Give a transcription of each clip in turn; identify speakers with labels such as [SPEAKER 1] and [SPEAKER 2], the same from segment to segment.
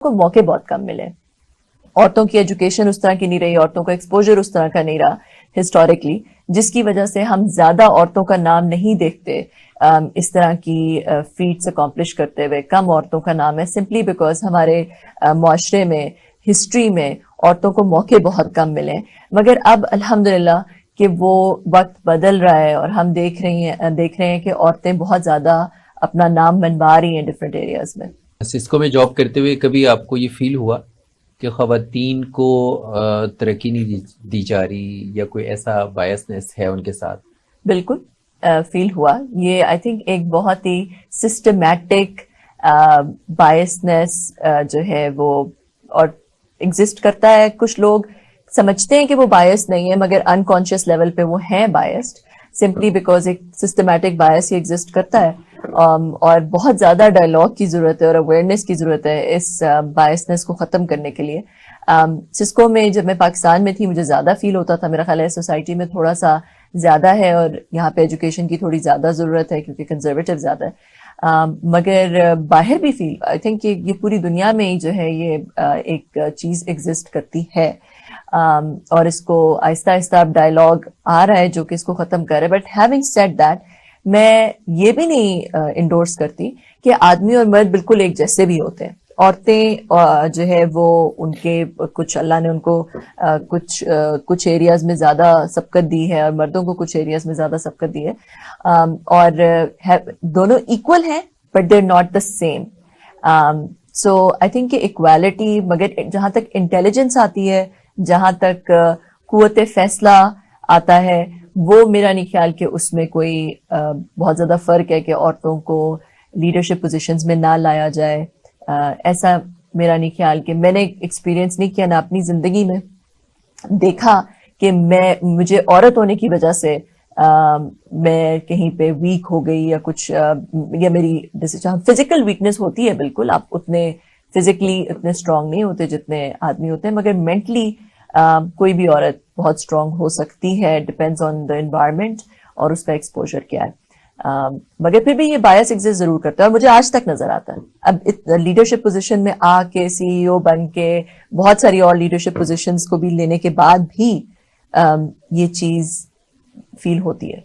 [SPEAKER 1] کو موقع بہت کم ملے. عورتوں کی ایجوکیشن اس طرح کی نہیں رہی, عورتوں کا ایکسپوجر اس طرح کا نہیں رہا ہسٹوریکلی, جس کی وجہ سے ہم زیادہ عورتوں کا نام نہیں دیکھتے اس طرح کی فیٹس اکمپلش کرتے ہوئے. کم عورتوں کا نام ہے سمپلی بیکاز ہمارے معاشرے میں, ہسٹری میں عورتوں کو موقع بہت کم ملے. مگر اب الحمدللہ کہ وہ وقت بدل رہا ہے اور ہم دیکھ رہے ہیں کہ عورتیں بہت زیادہ اپنا نام منوا رہی ہیں ڈفرینٹ ایریاز میں.
[SPEAKER 2] سسکو میں جاب کرتے ہوئے کبھی آپ کو یہ فیل ہوا کہ خواتین کو ترقی نہیں دی جا رہی یا کوئی ایسا بائسنس ہے ان کے ساتھ؟
[SPEAKER 1] بالکل فیل ہوا. یہ آئی تھنک ایک بہت ہی سسٹمیٹک بائسنس جو ہے وہ اور ایگزسٹ کرتا ہے. کچھ لوگ سمجھتے ہیں کہ وہ بائس نہیں ہے مگر انکانشیس لیول پہ وہ ہیں بائسڈ, سمپلی بیکاز ایک سسٹمیٹک بائس ہی ایگزسٹ کرتا ہے. اور بہت زیادہ ڈائلاگ کی ضرورت ہے اور اویئرنیس کی ضرورت ہے اس بائسنس کو ختم کرنے کے لیے. سسکو میں جب میں پاکستان میں تھی مجھے زیادہ فیل ہوتا تھا. میرا خیال ہے سوسائٹی میں تھوڑا سا زیادہ ہے اور یہاں پہ ایجوکیشن کی تھوڑی زیادہ ضرورت ہے کیونکہ کنزرویٹو زیادہ ہے. مگر باہر بھی فیل آئی تھنک کہ یہ پوری دنیا میں ہی جو ہے یہ ایک چیز ایگزسٹ کرتی ہے, اور اس کو آہستہ آہستہ اب ڈائلاگ آ رہا ہے جو کہ اس کو ختم کر رہا ہے. بٹ ہیونگ سیڈ دیٹ میں یہ بھی نہیں انڈورس کرتی کہ آدمی اور مرد بالکل ایک جیسے بھی ہوتے ہیں. عورتیں جو ہے وہ ان کے کچھ اللہ نے ان کو کچھ ایریاز میں زیادہ سبقت دی ہے اور مردوں کو کچھ ایریاز میں زیادہ سبقت دی ہے, اور دونوں ایکول ہیں but they not the same. So I think کہ ایکوالٹی, مگر جہاں تک انٹیلیجنس آتی ہے, جہاں تک قوت فیصلہ آتا ہے, وہ میرا نہیں خیال کہ اس میں کوئی بہت زیادہ فرق ہے کہ عورتوں کو لیڈرشپ پوزیشنز میں نہ لایا جائے. ایسا میرا نہیں خیال کہ میں نے ایکسپیرینس نہیں کیا, نہ اپنی زندگی میں دیکھا کہ مجھے عورت ہونے کی وجہ سے میں کہیں پہ ویک ہو گئی یا کچھ, یا میری جیسے فزیکل ویکنس ہوتی ہے بالکل, آپ اتنے فزیکلی اتنے اسٹرانگ نہیں ہوتے جتنے آدمی ہوتے ہیں, مگر مینٹلی کوئی بھی عورت بہت اسٹرانگ ہو سکتی ہے, ڈپینڈز آن دا انوائرمنٹ اور اس کا ایکسپوجر کیا ہے. مگر پھر بھی یہ بایس ایگزسٹ ضرور کرتا ہے اور مجھے آج تک نظر آتا ہے. اب لیڈرشپ پوزیشن میں آ کے سی ای او بن کے بہت ساری اور لیڈرشپ پوزیشنز کو بھی لینے کے بعد بھی یہ چیز فیل ہوتی ہے.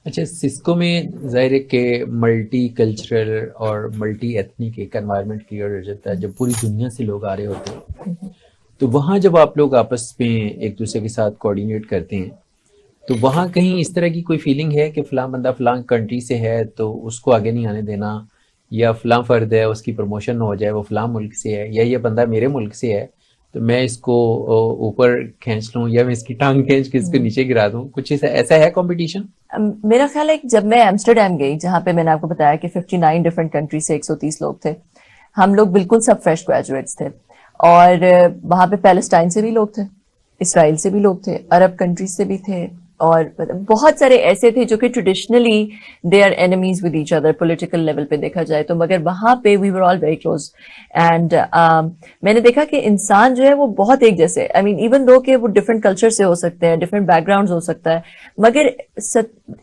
[SPEAKER 2] اچھا, سسکو میں ظاہر ہے کہ ملٹی کلچرل اور ملٹی ایتھنک ایک انوائرمنٹ کریٹ ہو جاتا ہے جب پوری دنیا سے لوگ آ رہے ہوتے ہیں. تو وہاں جب آپ لوگ آپس میں ایک دوسرے کے ساتھ کوآرڈینیٹ کرتے ہیں تو وہاں کہیں اس طرح کی کوئی فیلنگ ہے کہ فلاں بندہ فلاں کنٹری سے ہے تو اس کو آگے نہیں آنے دینا, یا فلاں فرد ہے اس کی پروموشن نہ ہو جائے وہ فلاں ملک سے ہے, یا یہ بندہ میرے ملک سے ہے تو میں اس کو اوپر کھینچ لوں یا میں اس کی ٹانگ کھینچ کے اس کو نیچے گرا دوں, کچھ ایسا ہے کمپٹیشن؟
[SPEAKER 1] میرا خیال ہے کہ جب میں ایمسٹرڈیم گئی جہاں پہ میں نے آپ کو بتایا کہ 59 ڈفرینٹ کنٹری سے 130 لوگ تھے, ہم لوگ بالکل سب فریش گریجویٹس تھے, اور وہاں پہ پیلسٹائن سے بھی لوگ تھے, اسرائیل سے بھی لوگ تھے, عرب کنٹریز سے بھی تھے, اور بہت سارے ایسے تھے جو کہ traditionally they are enemies with each other political level پہ دیکھا جائے تو, مگر وہاں پہ we were all very close. And میں نے دیکھا کہ انسان جو ہے وہ بہت ایک جیسے, آئی مین ایون دو کہ وہ ڈفرینٹ کلچر سے ہو سکتے ہیں, ڈفرینٹ بیک گراؤنڈ ہو سکتا ہے, مگر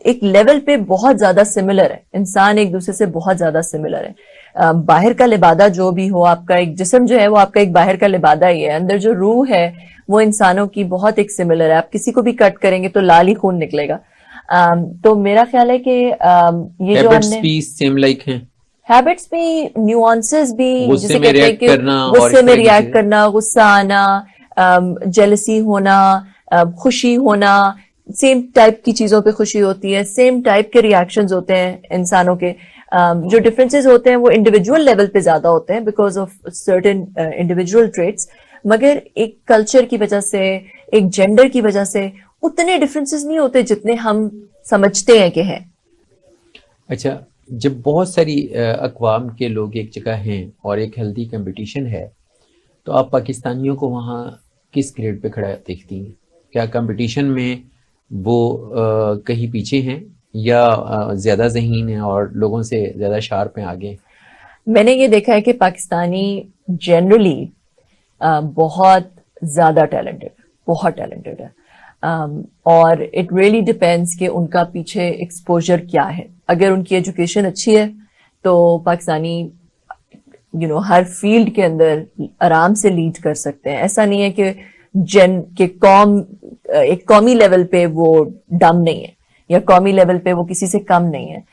[SPEAKER 1] ایک لیول پہ بہت زیادہ سملر ہے. انسان ایک دوسرے سے بہت زیادہ سملر ہے. باہر کا لبادہ جو بھی ہو, آپ کا ایک جسم جو ہے وہ آپ کا ایک باہر کا لبادہ ہی ہے, اندر جو روح ہے وہ انسانوں کی بہت ایک سملر ہے. آپ کسی کو بھی کٹ کریں گے تو لال ہی خون نکلے گا. تو میرا خیال ہے کہ یہ جو ہم نے
[SPEAKER 2] سیم لائک ہیں,
[SPEAKER 1] ہیبٹس بھی, نیوانسز بھی, جسے
[SPEAKER 2] میں
[SPEAKER 1] کہتے ہیں کہ غصے میں ریئیکٹ کرنا, غصہ آنا, جیلسی ہونا, خوشی ہونا, سیم ٹائپ کی چیزوں پہ خوشی ہوتی ہے, سیم ٹائپ کے ریئیکشنز ہوتے ہیں انسانوں کے. جو ڈفرینسز ہوتے ہیں وہ انڈیویجول لیول پہ زیادہ ہوتے ہیں because of certain individual traits, مگر ایک کلچر کی وجہ سے, ایک جینڈر کی وجہ سے اتنے ڈفرینسز نہیں ہوتے جتنے ہم سمجھتے ہیں کہ ہیں.
[SPEAKER 2] اچھا, جب بہت ساری اقوام کے لوگ ایک جگہ ہیں اور ایک ہیلدی کمپٹیشن ہے تو آپ پاکستانیوں کو وہاں کس گریڈ پہ کھڑا دیکھتی ہیں؟ کیا کمپٹیشن میں وہ کہیں پیچھے ہیں یا زیادہ ذہین ہیں اور لوگوں سے زیادہ شارپ ہیں, آگے؟
[SPEAKER 1] میں نے یہ دیکھا ہے کہ پاکستانی جنرلی بہت زیادہ ٹیلنٹڈ, بہت ٹیلنٹڈ ہے, اور اٹ ریئلی ڈپینڈس کہ ان کا پیچھے ایکسپوجر کیا ہے. اگر ان کی ایجوکیشن اچھی ہے تو پاکستانی हर फील्ड के अंदर आराम से लीड कर सकते हैं. ऐसा नहीं है कि एक कौमी लेवल पे वो डम नहीं है या कौमी लेवल पे वो किसी से कम नहीं है.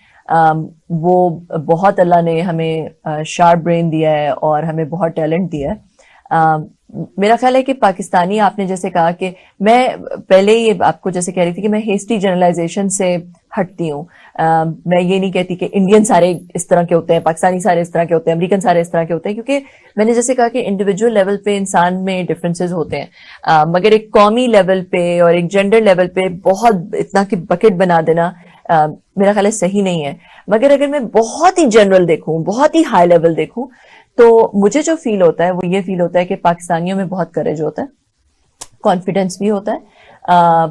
[SPEAKER 1] वो बहुत अल्लाह ने हमें शार्प ब्रेन दिया है और हमें बहुत टैलेंट दिया है. मेरा ख्याल है कि पाकिस्तानी, आपने जैसे कहा कि मैं पहले ही आपको जैसे कह रही थी कि मैं हेस्टी जनरलाइजेशन से हटती हूँ. मैं ये नहीं कहती कि इंडियन सारे इस तरह के होते हैं, पाकिस्तानी सारे इस तरह के होते हैं, अमेरिकन सारे इस तरह के होते हैं, क्योंकि मैंने जैसे कहा कि इंडिविजुअल लेवल पे इंसान में डिफरेंसेस होते हैं. मगर एक कौमी लेवल पे और एक जेंडर लेवल पे बहुत इतना कि बकेट बना देना मेरा ख्याल है सही नहीं है. मगर अगर मैं बहुत ही जनरल देखूं, बहुत ही हाई लेवल देखूं, तो मुझे जो फील होता है वो ये फील होता है कि पाकिस्तानियों में बहुत करेज होता है, कॉन्फिडेंस भी होता है.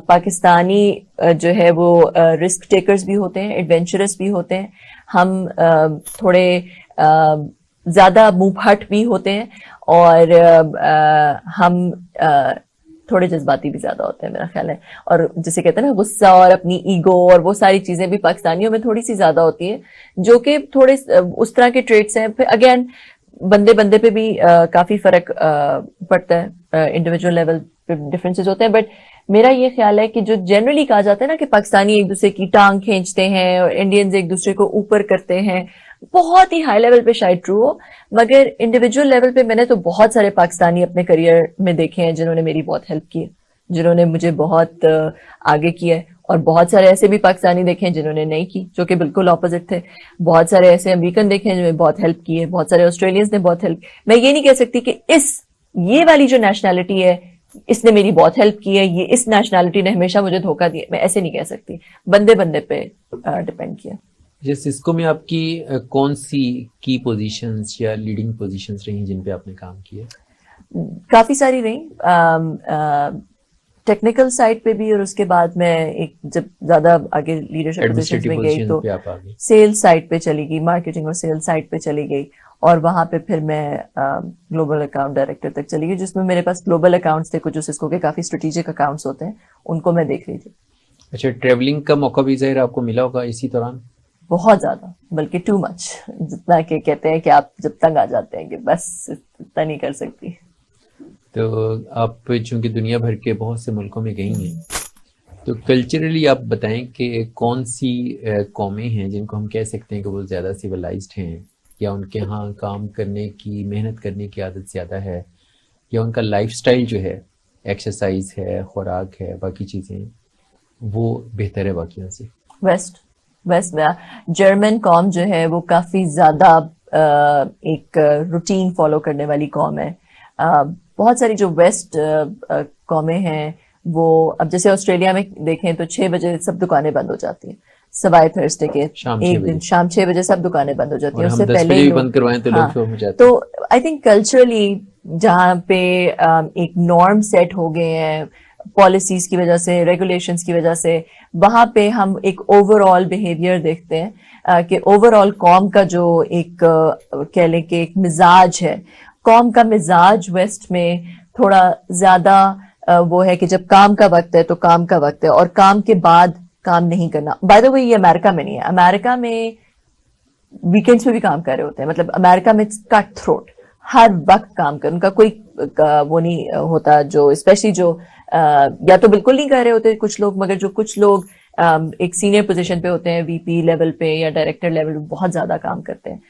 [SPEAKER 1] पाकिस्तानी जो है वो रिस्क टेकर्स भी होते हैं, एडवेंचरस भी होते हैं. हम थोड़े ज्यादा मुंह फट भी होते हैं और हम थोड़े जज्बाती भी ज्यादा होते हैं मेरा ख्याल है. और जैसे कहते हैं ना, गुस्सा और अपनी ईगो और वो सारी चीजें भी पाकिस्तानियों में थोड़ी सी ज्यादा होती है, जो कि थोड़े उस तरह के ट्रेट्स हैं. फिर अगेन बंदे बंदे पे भी काफी फर्क पड़ता है, इंडिविजुअल लेवल पे डिफरेंसेस होते हैं. बट मेरा ये ख्याल है कि जो जनरली कहा जाता है ना कि पाकिस्तानी एक दूसरे की टांग खींचते हैं और इंडियंस एक दूसरे को ऊपर करते हैं, बहुत ही हाई लेवल पे शायद ट्रू हो, मगर इंडिविजुअल लेवल पे मैंने तो बहुत सारे पाकिस्तानी अपने करियर में देखे हैं जिन्होंने मेरी बहुत हेल्प की है, जिन्होंने मुझे बहुत आगे किया है. और बहुत सारे ऐसे भी पाकिस्तानी देखे हैं जिन्होंने नहीं की, जो कि बिल्कुल ऑपोजिट थे. बहुत सारे ऐसे अमेरिकन देखे हैं जिन्होंने बहुत हेल्प की है, बहुत सारे ऑस्ट्रेलियंस ने बहुत हेल्प. मैं ये नहीं कह सकती कि ये वाली जो नेशनैलिटी है इसने मेरी बहुत हेल्प की है, ये इस नेशनैलिटी ने हमेशा मुझे धोखा दिया, मैं ऐसे नहीं कह सकती. बंदे बंदे पे डिपेंड किया.
[SPEAKER 2] सिस्को में आपकी कौन सी की पोजीशंस या लीडिंग पोजीशंस रही जिन पे आपने काम किया?
[SPEAKER 1] काफी सारी रही, टेक्निकल साइड पे भी, और उसके बाद मैं एक जब ज्यादा आगे लीडरशिप पोजीशंस में गई तो सेल्स साइड पे चली गई, मार्केटिंग और सेल्स साइड पे चली गई, और वहां पे फिर मैं ग्लोबल अकाउंट डायरेक्टर तक चली गई, जिसमें मेरे पास ग्लोबल अकाउंट्स थे कुछ जो सिस्को के काफी स्ट्रेटेजिक अकाउंट्स होते हैं, उनको मैं देख रही थी. अच्छा,
[SPEAKER 2] ट्रेवलिंग का मौका भी ज़ाहिर आपको मिला होगा इसी दौरान?
[SPEAKER 1] बहुत ज्यादा, बल्कि टू मच, जितना कि कहते हैं कि आप जब तंग आ जाते हैं कि बस इतना नहीं कर सकती.
[SPEAKER 2] तो आप चूंकि दुनिया भर के बहुत से मुल्कों में गई हैं, तो कल्चरली आप बताएं कि कौन सी कौमें हैं जिनको हम कह सकते हैं कि वो ज़्यादा सिविलाइज्ड हैं, या उनके यहाँ काम करने की, मेहनत करने की आदत ज़्यादा है, या उनका लाइफस्टाइल जो है, एक्सरसाइज है, खुराक है, बाकी चीज़ें, वो बेहतर है बाकियों से?
[SPEAKER 1] वेस्ट में जर्मन कौम जो है वो काफ़ी ज़्यादा एक रूटीन फॉलो करने वाली कौम है. बहुत सारी जो वेस्ट कौमें हैं वो, अब जैसे ऑस्ट्रेलिया में देखें तो 6 बजे सब दुकानें बंद हो जाती हैं, सवाए थर्सडे के एक दिन शाम 6 बजे सब दुकानें बंद हो जाती हैं. उससे पहले ही
[SPEAKER 2] बंद करवाएं तो लोग शो में जाते हैं.
[SPEAKER 1] तो आई थिंक कल्चरली जहाँ पे एक नॉर्म सेट हो गए हैं पॉलिसीज की वजह से, रेगुलेशंस की वजह से, वहां पे हम एक ओवरऑल बिहेवियर देखते हैं कि ओवरऑल कौम का जो एक कह लें कि एक मिजाज है, कौम का मिजाज वेस्ट में थोड़ा ज्यादा वो है कि जब काम का वक्त है तो काम का वक्त है, और काम के बाद काम नहीं करना. बाय द वे ये अमेरिका में नहीं है, अमेरिका में वीकेंड्स में भी काम कर रहे होते हैं. मतलब अमेरिका में कट थ्रोट, हर वक्त काम कर, उनका कोई वो नहीं होता, जो स्पेशली जो या तो बिल्कुल नहीं कर रहे होते कुछ लोग, मगर जो कुछ लोग एक सीनियर पोजीशन पे होते हैं, वीपी लेवल पे या डायरेक्टर लेवल पे, बहुत ज्यादा काम करते हैं.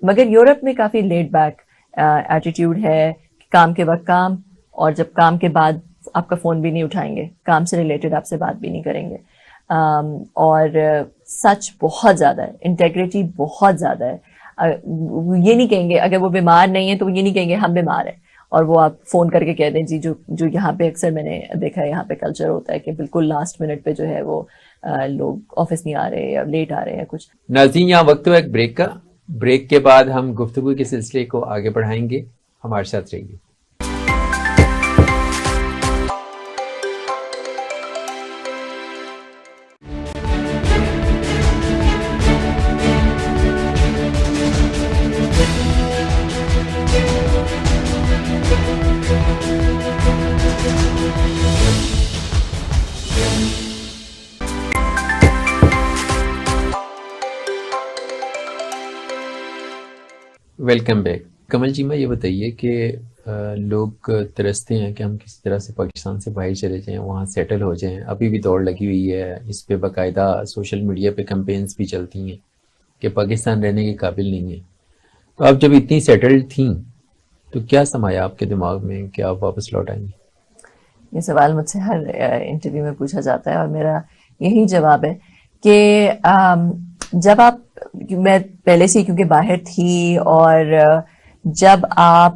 [SPEAKER 1] मगर यूरोप में काफी लेड बैक एटीट्यूड है कि काम के वक्त काम, और जब काम के बाद आपका फोन भी नहीं उठाएंगे, काम से रिलेटेड आपसे बात भी नहीं करेंगे. और सच बहुत ज्यादा है, इंटेग्रिटी बहुत ज्यादा है. ये नहीं कहेंगे, अगर वो बीमार नहीं है तो ये नहीं कहेंगे हम बीमार हैं, और वो आप फोन करके कह दें जी. जो यहाँ पे अक्सर मैंने देखा है, यहाँ पे कल्चर होता है कि बिल्कुल लास्ट मिनट पे जो है वो लोग ऑफिस नहीं आ रहे या लेट आ रहे हैं कुछ.
[SPEAKER 2] नाज़रीन, यहाँ वक्त हुआ एक ब्रेक का. ब्रेक के बाद हम गुफ्तगू के सिलसिले को आगे बढ़ाएंगे. हमारे साथ रहिए. Welcome back. कमल जी, मैं ये बताइए कि लोग तरसते हैं कि हम किसी तरह से पाकिस्तान से बाहर चले जाएं, वहाँ सेटल हो जाएं। अभी भी दौड़ लगी हुई है इस पे, बाकायदा सोशल मीडिया पे कैंपेन्स भी चलती हैं कि पाकिस्तान रहने के काबिल नहीं है। तो आप जब इतनी सेटल्ड थी तो क्या समाया आपके दिमाग में कि आप वापस लौट आएंगी?
[SPEAKER 1] ये सवाल मुझसे हर इंटरव्यू में पूछा जाता है और मेरा यही जवाब है कि जब आप, मैं पहले से क्योंकि बाहर थी, और जब आप